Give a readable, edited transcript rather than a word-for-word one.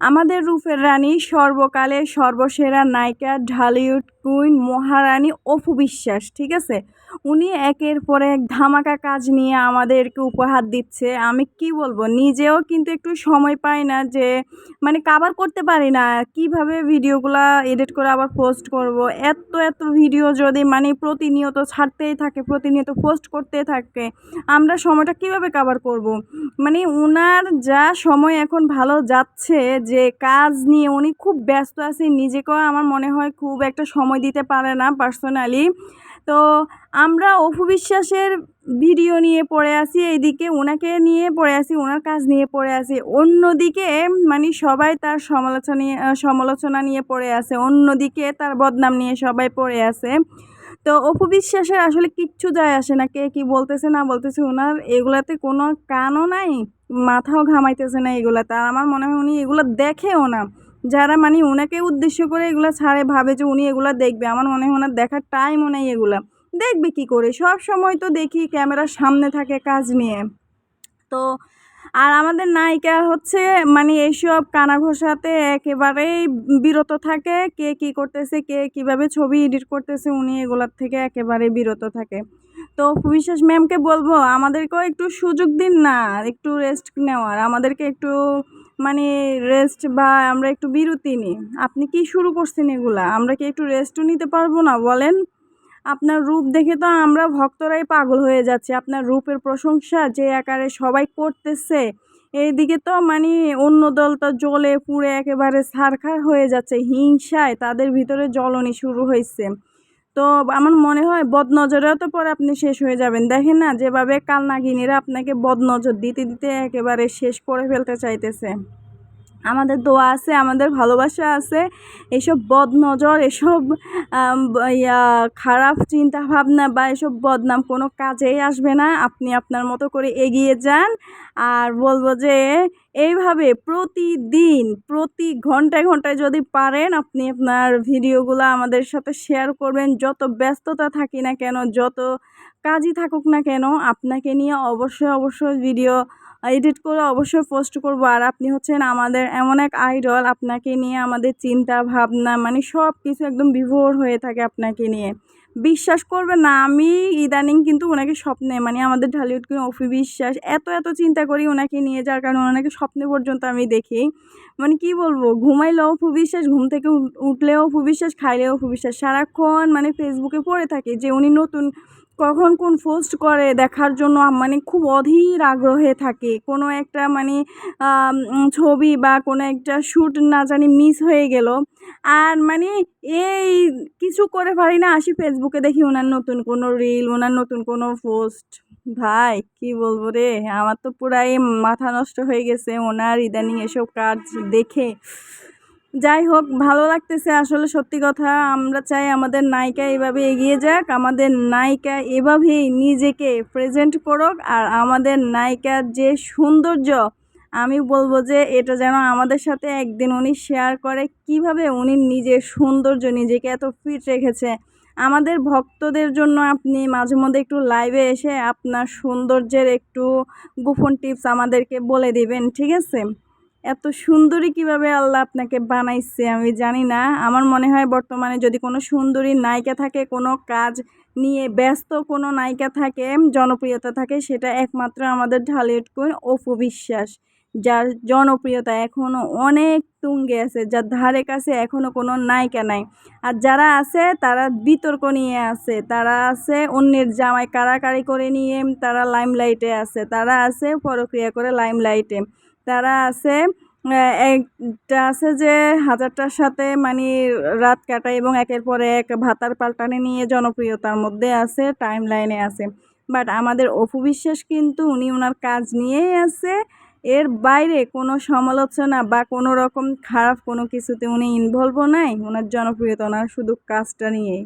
আমাদের রূপের রানী, সর্বকালের সর্বসেরা নায়িকা, ঢালিউড কুইন, মহারানী অপু বিশ্বাস, ঠিক আছে? উনি একের পর এক ধামাকা কাজ নিয়ে আমাদেরকে উপহার দিচ্ছে। আমি কি বলবো, নিজেও কিন্তু একটু সময় পাই না যে মানে কাভার করতে পারি না কিভাবে ভিডিওগুলা এডিট করে আবার পোস্ট করব। এত ভিডিও যদি মানে প্রতিনিয়ত ছাড়তেই থাকে, প্রতিনিয়ত পোস্ট করতে থাকে, আমরা সময়টা কিভাবে কাভার করব? মানে উনার যা সময় এখন ভালো যাচ্ছে, যে কাজ নিয়ে উনি খুব ব্যস্ত আছে, নিজেকেও আমার মনে হয় খুব একটা সময় দিতে পারে না পার্সোনালি। তো আমরা অপু বিশ্বাসের ভিডিও নিয়ে পড়ে আছি, এইদিকে ওনাকে নিয়ে পড়ে আছি, ওনার কাজ নিয়ে পড়ে আছি, অন্যদিকে মানে সবাই তার সমালোচনা নিয়ে পড়ে আছে, অন্যদিকে তার বদনাম নিয়ে সবাই পড়ে আছে। তো অপু বিশ্বাসের আসলে কিচ্ছু যায় আসে না, কে কী বলতেছে না বলতেছে, ওনার এগুলাতে কোনো কানও নাই, মাথাও ঘামাইতেছে না এগুলাতে। আর আমার মনে হয় উনি এগুলো দেখেও না। যারা মানে ওনাকে উদ্দেশ্য করে এগুলো ছাড়ে, ভাবে যে উনি এগুলো দেখবে, আমার মনে হয় ওনার দেখার টাইমও নেই। এগুলা দেখবে কি করে? সব সময় তো দেখি ক্যামেরার সামনে থাকে কাজ নিয়ে। তো আর আমাদের নায়িকা হচ্ছে মানে এইসব কানাঘোষাতে একেবারেই বিরত থাকে। কে কী করতেছে, কে কীভাবে ছবি এডিট করতেছে, উনি এগুলার থেকে একেবারে বিরত থাকে। তো অপু বিশ্বাস ম্যামকে বলবো, আমাদেরকেও একটু সুযোগ দিন না, একটু রেস্ট নেওয়ার। আমাদেরকে একটু মানে রেস্ট বা আমরা একটু বিরতি নিই। আপনি কি শুরু করছেন এগুলা? আমরা কি একটু রেস্টও নিতে পারবো না বলেন? আপনার রূপ দেখে তো আমরা ভক্তরাই পাগল হয়ে যাচ্ছি। আপনার রূপের প্রশংসা যে আকারে সবাই করতেছে, এইদিকে তো মানে অন্য দল তো জ্বলে পুড়ে একেবারে ছারখার হয়ে যাচ্ছে। হিংসায় তাদের ভিতরে জ্বলনি শুরু হয়েছে। তো আমার মনে হয় বদনজরেও তো পরে আপনি শেষ হয়ে যাবেন। দেখেন না যেভাবে কালনাগিনীরা আপনাকে বদনজর দিতে দিতে একেবারে শেষ করে ফেলতে চাইতেছে। আমাদের দোয়া আছে, আমাদের ভালোবাসা আছে। এসব বদনজর, এসব খারাপ চিন্তাভাবনা বা এসব বদনাম কোনো কাজেই আসবে না। আপনি আপনার মতো করে এগিয়ে যান। আর বলবো যে এইভাবে প্রতিদিন প্রতি ঘন্টায় যদি পারেন আপনি আপনার ভিডিওগুলো আমাদের সাথে শেয়ার করবেন। যত ব্যস্ততা থাকি না কেন, যত কাজই থাকুক না কেন, আপনাকে নিয়ে অবশ্যই ভিডিও এডিট করে অবশ্যই পোস্ট করব। আর আপনি হচ্ছেন আমাদের এমন এক আইডল, আপনাকে নিয়ে আমাদের চিন্তা ভাবনা মানে সব কিছু একদম বিভোর হয়ে থাকে আপনাকে নিয়ে। বিশ্বাস করবেন না, আমি ইদানিং কিন্তু ওনাকে স্বপ্নে মানে আমাদের ঢালিউড কুইন অপু বিশ্বাস এত চিন্তা করি ওনাকে নিয়ে, যার কারণে ওনাকে স্বপ্নে পর্যন্ত আমি দেখি। মানে কি বলবো, ঘুমাইলেও অপু বিশ্বাস, ঘুম থেকে উঠলেও অপু বিশ্বাস, খাইলেও অপু বিশ্বাস। সারাক্ষণ মানে ফেসবুকে পড়ে থাকে যে উনি নতুন কখন কোন পোস্ট করে দেখার জন্য মানে খুব অধীর আগ্রহে থাকে। কোনো একটা মানে ছবি বা কোনো একটা শ্যুট না জানি মিস হয়ে গেল, আর মানে এই কিছু করে পারি না, আসি ফেসবুকে দেখি ওনার নতুন কোনো রিল, ওনার নতুন কোনো পোস্ট। ভাই কি বলবো রে, আমার তো পুরাই মাথা নষ্ট হয়ে গেছে ওনার ইদানিং এসব কাজ দেখে। যাই হোক, ভালো লাগতেছে আসলে, সত্যি কথা। আমরা চাই আমাদের নায়িকা এভাবে এগিয়ে যাক, আমাদের নায়িকা এভাবেই নিজেকে প্রেজেন্ট করুক। আর আমাদের নায়িকার যে সৌন্দর্য, আমি বলবো যে এটা যেন আমাদের সাথে একদিন উনি শেয়ার করে, কিভাবে উনি নিজের সৌন্দর্য, নিজেকে এত ফিট রেখেছে। আমাদের ভক্তদের জন্য আপনি মাঝে মধ্যে একটু লাইভে এসে আপনার সৌন্দর্যের একটু গোপন টিপস আমাদেরকে বলে দিবেন, ঠিক আছে? এত সুন্দরী কিভাবে আল্লাহ আপনাকে বানাইছে আমি জানি না। আমার মনে হয় বর্তমানে যদি কোনো সুন্দরী নায়িকা থাকে, কোনো কাজ নিয়ে ব্যস্ত কোনো নায়িকা থাকে, জনপ্রিয়তা থাকে, সেটা একমাত্র আমাদের ঢালিউড কুইন অপু বিশ্বাস, যার জনপ্রিয়তা এখনও অনেক তুঙ্গে আছে, যার ধারে কাছে এখনও কোনো নায়িকা নাই। আর যারা আছে তারা বিতর্ক নিয়ে আছে, তারা আছে অন্যের জামাই কাড়াকাড়ি করে নিয়ে, তারা লাইমলাইটে আছে, তারা আছে পরক্রিয়া করে লাইমলাইটে, তারা আছে একটা আছে যে হাজারটার সাথে মানে রাত কাটায় এবং একের পর এক ভাতার পাল্টানি নিয়ে জনপ্রিয়তার মধ্যে আছে, টাইম লাইনে আছে। বাট আমাদের অপু বিশ্বাস কিন্তু উনি ওনার কাজ নিয়েই আছে, এর বাইরে কোনো সমালোচনা বা কোনো রকম খারাপ কোনো কিছুতে উনি ইনভলভও নাই। ওনার জনপ্রিয়তা ওনার শুধু কাজটা নিয়েই।